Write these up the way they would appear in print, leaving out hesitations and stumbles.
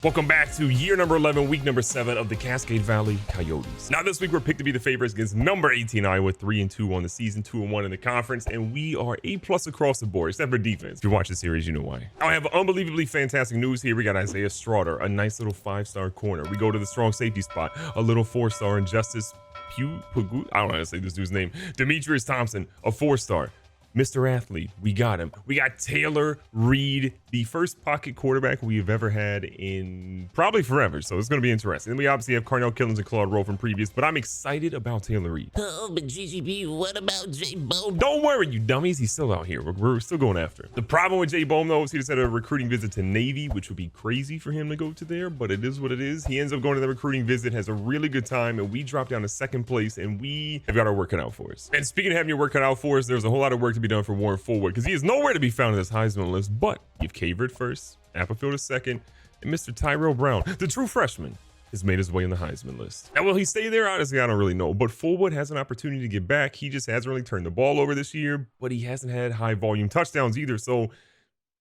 Welcome back to year number 11, week number 7 of the Cascade Valley Coyotes. Now this week we're picked to be the favorites against number 18 Iowa, 3-2 on the season, 2-1 in the conference, and we are A+ across the board, except for defense. If you watch the series, you know why. I have unbelievably fantastic news here. We got Isaiah Stroughter, a nice little 5-star corner. We go to the strong safety spot, a little 4-star Injustice Pugu. I don't know how to say this dude's name. Demetrius Thompson, a 4-star. Mr. Athlete, we got him. We got Taylor Reed, the first pocket quarterback we've ever had in probably forever. So it's going to be interesting. Then we obviously have Carnell Killins and Claude Rowe from previous, but I'm excited about Taylor Reed. Oh, but GGB, what about J-Bone? Don't worry, you dummies. He's still out here. We're still going after him. The problem with J-Bone, though, is he just had a recruiting visit to Navy, which would be crazy for him to go to there, but it is what it is. He ends up going to the recruiting visit, has a really good time, and we drop down to second place, and we have got our work cut out for us. And speaking of having your work cut out for us, there's a whole lot of work to be done for Warren Forward, because he is nowhere to be found in this Heisman list, but you've Cavered first, Applefield is second, and Mr. Tyrell Brown, the true freshman, has made his way in the Heisman list. Now, will he stay there? Honestly, I don't really know, but Forward has an opportunity to get back. He just hasn't really turned the ball over this year, but he hasn't had high volume touchdowns either, so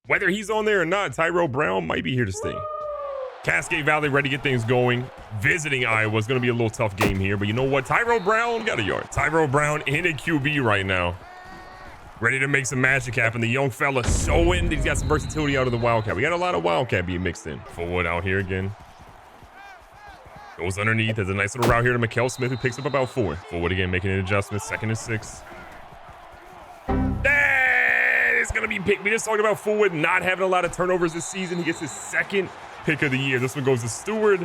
whether he's on there or not, Tyrell Brown might be here to stay. Cascade Valley ready to get things going. Visiting Iowa is going to be a little tough game here, but you know what? Tyrell Brown got a yard. Tyrell Brown in a QB right now. Ready to make some magic happen. The young fella showing that he's got some versatility out of the Wildcat. We got a lot of Wildcat being mixed in. Forward out here again. Goes underneath. There's a nice little route here to Mikael Smith, who picks up about 4. Forward again, making an adjustment. 2nd and 6. It's going to be picked. We just talked about Forward not having a lot of turnovers this season. He gets his 2nd pick of the year. This one goes to Stewart.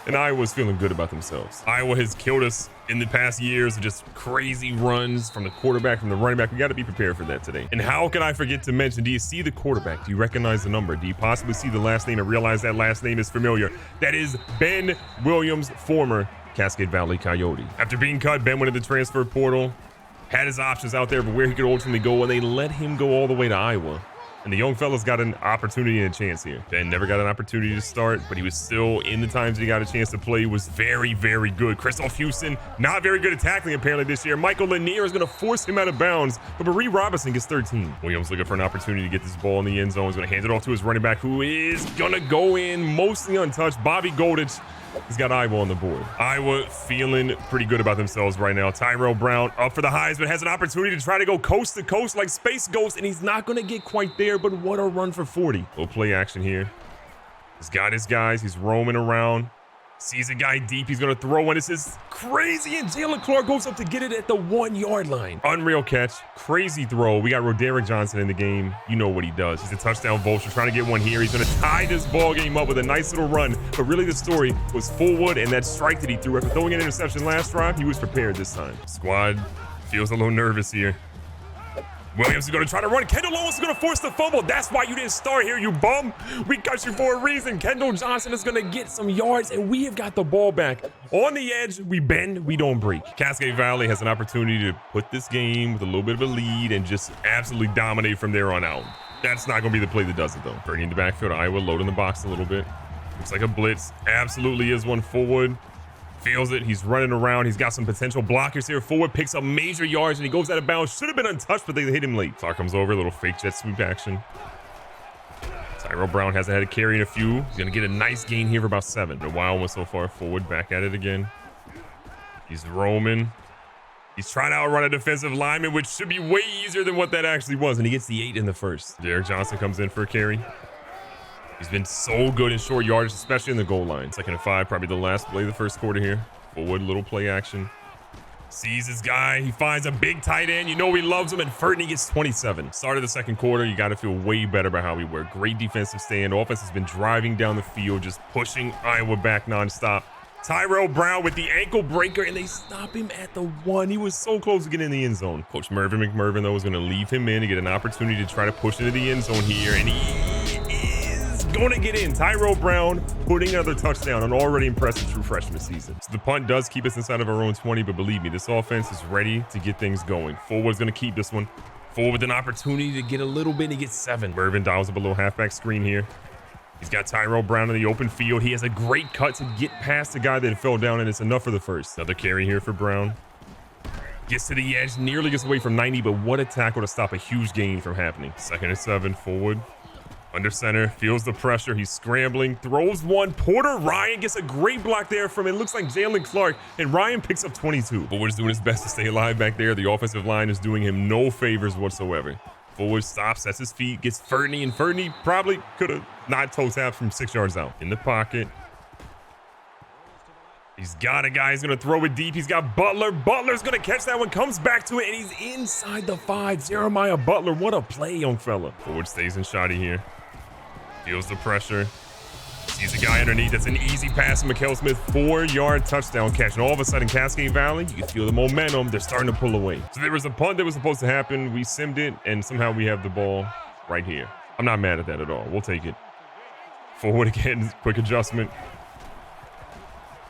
And Iowa's feeling good about themselves. Iowa has killed us in the past years of just crazy runs from the quarterback, from the running back. We got to be prepared for that today. And how can I forget to mention, do you see the quarterback? Do you recognize the number? Do you possibly see the last name and realize that last name is familiar? That is Ben Williams, former Cascade Valley Coyote. After being cut, Ben went into the transfer portal, had his options out there of where he could ultimately go, and they let him go all the way to Iowa. And the young fella's got an opportunity and a chance here. Ben never got an opportunity to start, but he was still, in the times he got a chance to play, was very, very good. Christoph Houston, not very good at tackling apparently this year. Michael Lanier is going to force him out of bounds, but Marie Robinson gets 13. Williams looking for an opportunity to get this ball in the end zone. He's going to hand it off to his running back, who is going to go in mostly untouched. Bobby Goldich. He's got Iowa on the board. Iowa feeling pretty good about themselves right now. Tyrell Brown up for the Heisman, has an opportunity to try to go coast to coast like Space Ghost, and he's not going to get quite there, but what a run for 40. Little play action here. He's got his guys. He's roaming around. Sees a guy deep. He's going to throw, and this is crazy, and Jalen Clark goes up to get it at the 1-yard line. Unreal catch. Crazy throw. We got Roderick Johnson in the game. You know what he does. He's a touchdown vulture trying to get one here. He's going to tie this ball game up with a nice little run, but really the story was Forward and that strike that he threw. After throwing an interception last drive, he was prepared this time. Squad feels a little nervous here. Williams is going to try to run. Kendall Owens is going to force the fumble. That's why you didn't start here, you bum. We cut you for a reason. Kendall Johnson is going to get some yards, and we have got the ball back. On the edge, we bend, we don't break. Cascade Valley has an opportunity to put this game with a little bit of a lead and just absolutely dominate from there on out. That's not going to be the play that does it, though. Bernie in the backfield, Iowa loading the box a little bit. Looks like a blitz. Absolutely is one. Forward. Feels it. He's running around. He's got some potential blockers here. Forward picks up major yards, and he goes out of bounds. Should have been untouched, but they hit him late. Clark comes over. A little fake jet sweep action. Tyrell Brown hasn't had a carry in a few. He's going to get a nice gain here for about 7. A wild one so far. Forward back at it again. He's roaming. He's trying to outrun a defensive lineman, which should be way easier than what that actually was, and he gets the 8 in the first. Derek Johnson comes in for a carry. He's been so good in short yardage, especially in the goal line. 2nd and 5, probably the last play of the first quarter here. Forward, little play action. Sees his guy. He finds a big tight end. You know he loves him, and Furtney gets 27. Start of the second quarter, you got to feel way better about how we were. Great defensive stand. Offense has been driving down the field, just pushing Iowa back nonstop. Tyrell Brown with the ankle breaker, and they stop him at the 1. He was so close to getting in the end zone. Coach Mervin McMervin, though, is going to leave him in to get an opportunity to try to push into the end zone here, and he is going to get in. Tyrell Brown putting another touchdown on already impressive true freshman season. So the punt does keep us inside of our own 20, but believe me, this offense is ready to get things going. Forward's going to keep this one. Forward with an opportunity to get a little bit, and he gets 7. Mervin dials up a little halfback screen here. He's got Tyrell Brown in the open field. He has a great cut to get past the guy that fell down, and it's enough for the first. Another carry here for Brown. Gets to the edge, nearly gets away from 90, but what a tackle to stop a huge gain from happening. 2nd and 7, Forward. Under center, feels the pressure. He's scrambling, throws one. Porter Ryan gets a great block there from, it looks like Jalen Clark, and Ryan picks up 22. Forward's doing his best to stay alive back there. The offensive line is doing him no favors whatsoever. Forward stops, sets his feet, gets Fernie, and Fernie probably could have not toe tapped from 6 yards out. In the pocket. He's got a guy. He's going to throw it deep. He's got Butler. Butler's going to catch that one, comes back to it, and he's inside the 5. Jeremiah Butler, what a play, young fella. Forward stays in shoddy here. Feels the pressure. Sees a guy underneath. That's an easy pass to Mikhail Smith. 4-yard touchdown catch. And all of a sudden, Cascade Valley, you can feel the momentum. They're starting to pull away. So there was a punt that was supposed to happen. We simmed it, and somehow we have the ball right here. I'm not mad at that at all. We'll take it. Forward again. Quick adjustment.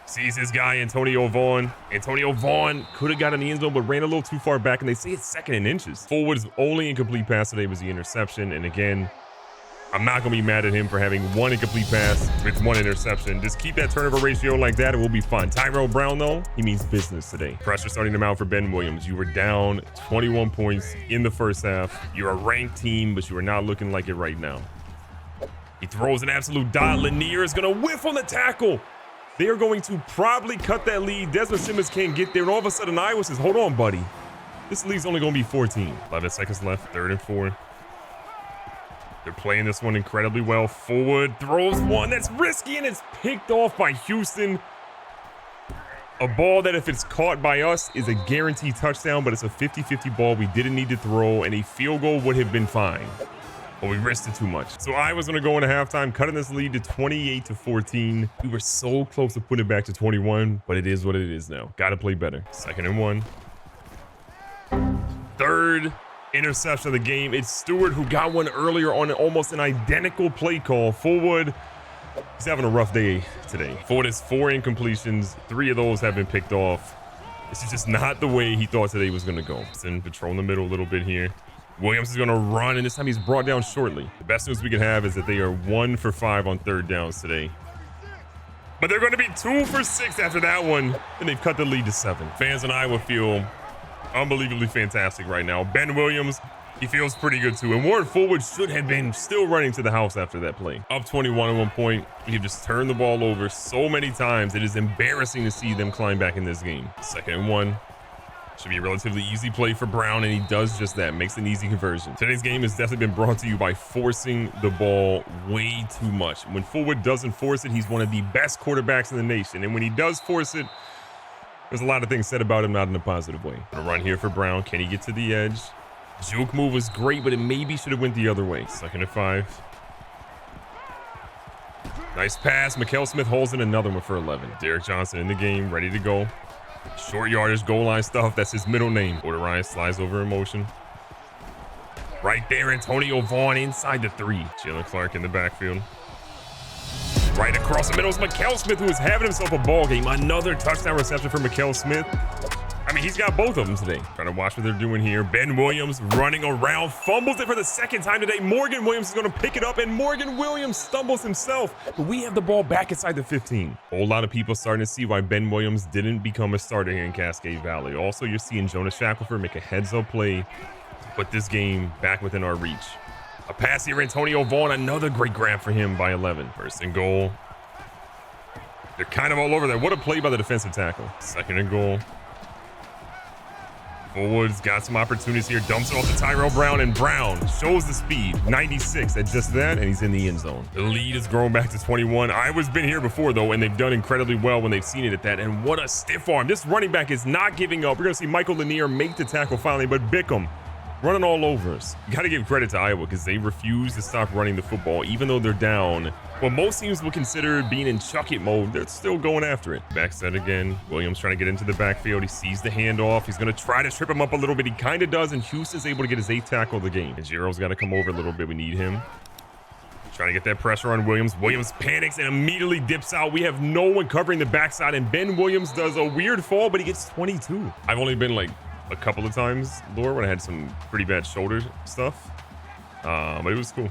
Sees his guy, Antonio Vaughn. Antonio Vaughn could have got in the end zone, but ran a little too far back, and they say it's 2nd and inches. Forward's only incomplete pass today was the interception, and again, I'm not going to be mad at him for having one incomplete pass with one interception. Just keep that turnover ratio like that, and we'll be fine. Tyrell Brown, though, he means business today. Pressure starting to mount for Ben Williams. You were down 21 points in the first half. You're a ranked team, but you are not looking like it right now. He throws an absolute dot. Lanier is going to whiff on the tackle. They are going to probably cut that lead. Desmond Simmons can't get there, and all of a sudden, Iowa says, hold on, buddy. This lead's only going to be 14. 11 seconds left, 3rd and 4. They're playing this one incredibly well. Forward throws one that's risky, and it's picked off by Houston. A ball that, if it's caught by us, is a guaranteed touchdown, but it's a 50-50 ball we didn't need to throw, and a field goal would have been fine. But we risked it too much. So Iowa's going to go into halftime, cutting this lead to 28-14. We were so close to putting it back to 21, but it is what it is now. Got to play better. 2nd and 1. 3rd interception of the game. It's Stewart who got one earlier on almost an identical play call. Forward, he's having a rough day today. Forward has 4 incompletions. 3 of those have been picked off. This is just not the way he thought today was going to go. He's in patrol in the middle a little bit here. Williams is going to run, and this time he's brought down shortly. The best news we can have is that they are 1 for 5 on 3rd downs today. But they're going to be 2 for 6 after that one, and they've cut the lead to 7. Fans in Iowa feel unbelievably fantastic right now. Ben Williams, he feels pretty good too. And Warren Forward should have been still running to the house after that play. Up 21 at one point. We have just turned the ball over so many times. It is embarrassing to see them climb back in this game. 2nd and 1. Should be a relatively easy play for Brown, and he does just that. Makes an easy conversion. Today's game has definitely been brought to you by forcing the ball way too much. When Forward doesn't force it, he's one of the best quarterbacks in the nation. And when he does force it, there's a lot of things said about him, not in a positive way. Gonna run here for Brown. Can he get to the edge? Juke move was great, but it maybe should have went the other way. 2nd and 5. Nice pass. Mikhail Smith holds in another one for 11. Derek Johnson in the game, ready to go. Short yardage, goal line stuff. That's his middle name. Porter Ryan slides over in motion. Right there, Antonio Vaughn inside the 3. Jalen Clark in the backfield. Right across the middle is Mikhail Smith, who is having himself a ball game. Another touchdown reception for Mikhail Smith. I mean, he's got both of them today. Trying to watch what they're doing here. Ben Williams running around, fumbles it for the 2nd time today. Morgan Williams is going to pick it up, and Morgan Williams stumbles himself. But we have the ball back inside the 15. A whole lot of people starting to see why Ben Williams didn't become a starter here in Cascade Valley. Also, you're seeing Jonas Shackelford make a heads-up play to put this game back within our reach. A pass here, Antonio Vaughn. Another great grab for him by 11. 1st and goal. They're kind of all over there. What a play by the defensive tackle. 2nd and goal. Forward's got some opportunities here. Dumps it off to Tyrell Brown, and Brown shows the speed. 96 at just that, and he's in the end zone. The lead is growing back to 21. Iowa's been here before, though, and they've done incredibly well when they've seen it at that. And what a stiff arm. This running back is not giving up. We're going to see Michael Lanier make the tackle finally, but Bickham running all over us. You got to give credit to Iowa because they refuse to stop running the football, even though they're down. What most teams would consider being in chuck-it mode, they're still going after it. Back set again. Williams trying to get into the backfield. He sees the handoff. He's going to try to trip him up a little bit. He kind of does, and Houston's able to get his 8th tackle of the game. And Giro's got to come over a little bit. We need him. Trying to get that pressure on Williams. Williams panics and immediately dips out. We have no one covering the backside, and Ben Williams does a weird fall, but he gets 22. I've only been like a couple of times, Laura, when I had some pretty bad shoulder stuff. But it was cool.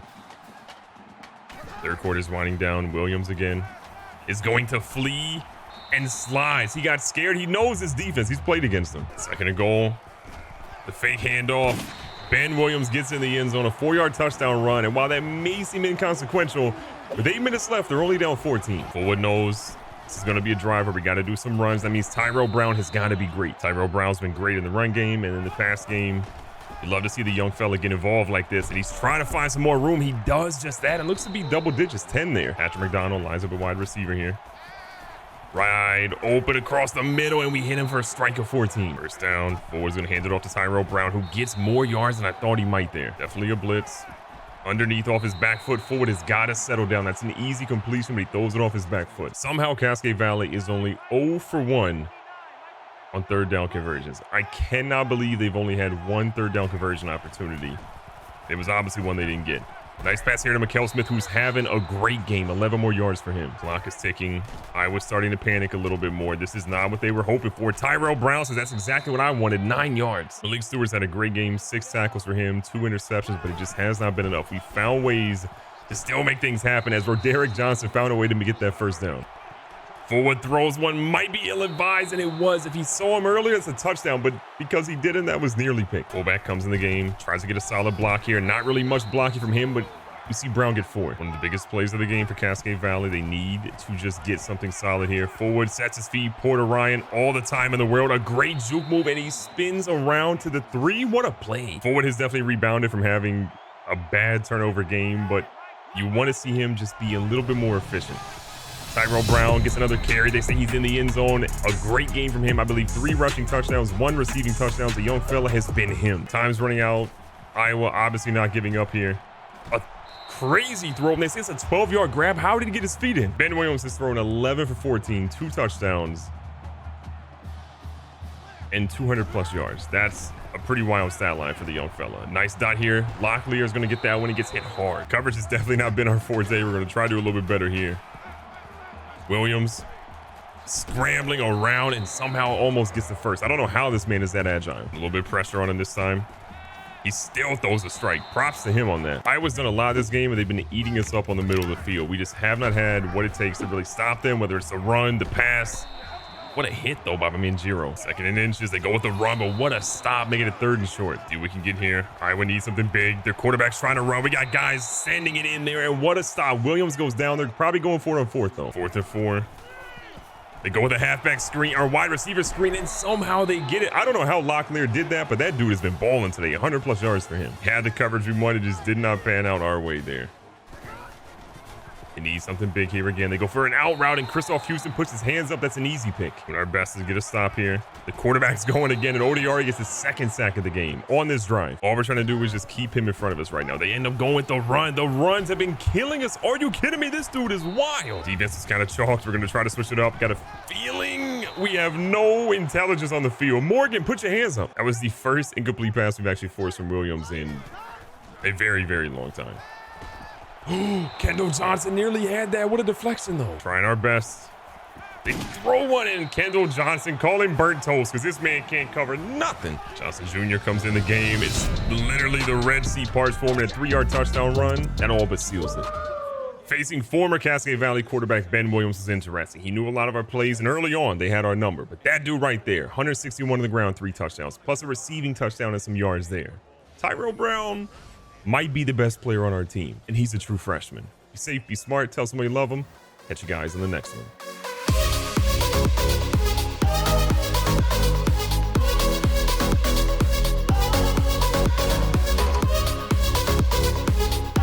3rd quarter is winding down. Williams again is going to flee and slides. He got scared. He knows his defense. He's played against them. 2nd and goal. The fake handoff. Ben Williams gets in the end zone, a 4-yard touchdown run. And while that may seem inconsequential, with 8 minutes left, they're only down 14. Forward knows this is going to be a drive where we got to do some runs. That means Tyrell Brown has got to be great. Tyrell Brown's been great in the run game and in the pass game. You'd love to see the young fella get involved like this, and he's trying to find some more room. He does just that, and looks to be double digits, 10 there. Patrick McDonald lines up a wide receiver here. Right, open across the middle, and we hit him for a strike of 14. First down, Forward's gonna hand it off to Tyrell Brown, who gets more yards than I thought he might there. Definitely a blitz. Underneath off his back foot, Forward has got to settle down. That's an easy completion, but he throws it off his back foot. Somehow Cascade Valley is only 0 for 1 on third down conversions. I cannot believe they've only had one third down conversion opportunity. It was obviously one they didn't get. Nice pass here to Mikael Smith, who's having a great game. 11 more yards for him. Clock is ticking. Iowa's starting to panic a little bit more. This is not what they were hoping for. Tyrell Brown says that's exactly what I wanted. 9 yards. Malik Stewart's had a great game. 6 tackles for him, 2 interceptions, but it just has not been enough. We found ways to still make things happen as Roderick Johnson found a way to get that first down. Forward throws one, might be ill-advised, and it was. If he saw him earlier, it's a touchdown, but because he didn't, that was nearly picked. Fullback comes in the game, tries to get a solid block here. Not really much blocking from him, but you see Brown get 4. One of the biggest plays of the game for Cascade Valley. They need to just get something solid here. Forward sets his feet. Porter Ryan, all the time in the world. A great juke move, and he spins around to the 3. What a play. Forward has definitely rebounded from having a bad turnover game, but you want to see him just be a little bit more efficient. Tyrell Brown gets another carry. They say he's in the end zone. A great game from him. I believe 3 rushing touchdowns, 1 receiving touchdowns. The young fella has been him. Time's running out. Iowa obviously not giving up here. A crazy throw. And they say it's a 12-yard grab. How did he get his feet in? Ben Williams has thrown 11 for 14, 2 touchdowns, and 200-plus yards. That's a pretty wild stat line for the young fella. Nice dot here. Locklear is going to get that when he gets hit hard. Coverage has definitely not been our forte. We're going to try to do a little bit better here. Williams scrambling around and somehow almost gets the first. I don't know how this man is that agile. A little bit of pressure on him this time. He still throws a strike. Props to him on that. Iowa's done a lot this game, and they've been eating us up on the middle of the field. We just have not had what it takes to really stop them, whether it's the run, the pass. What a hit, though, by Minjiro. 2nd and inches. They go with the run, but what a stop, making it 3rd and short. See what we can get here. Iowa needs something big. Their quarterback's trying to run. We got guys sending it in there, and what a stop. Williams goes down. They're probably going for it on 4th, though. 4th and 4. They go with a halfback screen, or wide receiver screen, and somehow they get it. I don't know how Locklear did that, but that dude has been balling today. 100-plus yards for him. Had the coverage we wanted, just did not pan out our way there. They need something big here again. They go for an out route, and Christoph Houston puts his hands up. That's an easy pick. Doing our best to get a stop here. The quarterback's going again, and Odiari gets his 2nd sack of the game on this drive. All we're trying to do is just keep him in front of us right now. They end up going with the run. The runs have been killing us. Are you kidding me? This dude is wild. Defense is kind of chalked. We're going to try to switch it up. Got a feeling we have no intelligence on the field. Morgan, put your hands up. That was the first incomplete pass we've actually forced from Williams in a very, very long time. Kendall Johnson nearly had that. What a deflection, though. Trying our best. They throw one in. Kendall Johnson, call him burnt toast because this man can't cover nothing. Johnson Jr. comes in the game. It's literally the Red Sea parts for him. A 3-yard touchdown run. That all but seals it. Facing former Cascade Valley quarterback Ben Williams is interesting. He knew a lot of our plays, and early on, they had our number. But that dude right there, 161 on the ground, 3 touchdowns, plus a receiving touchdown and some yards there. Tyrell Brown might be the best player on our team, and he's a true freshman. Be safe, be smart, tell somebody you love them. Catch you guys in the next one.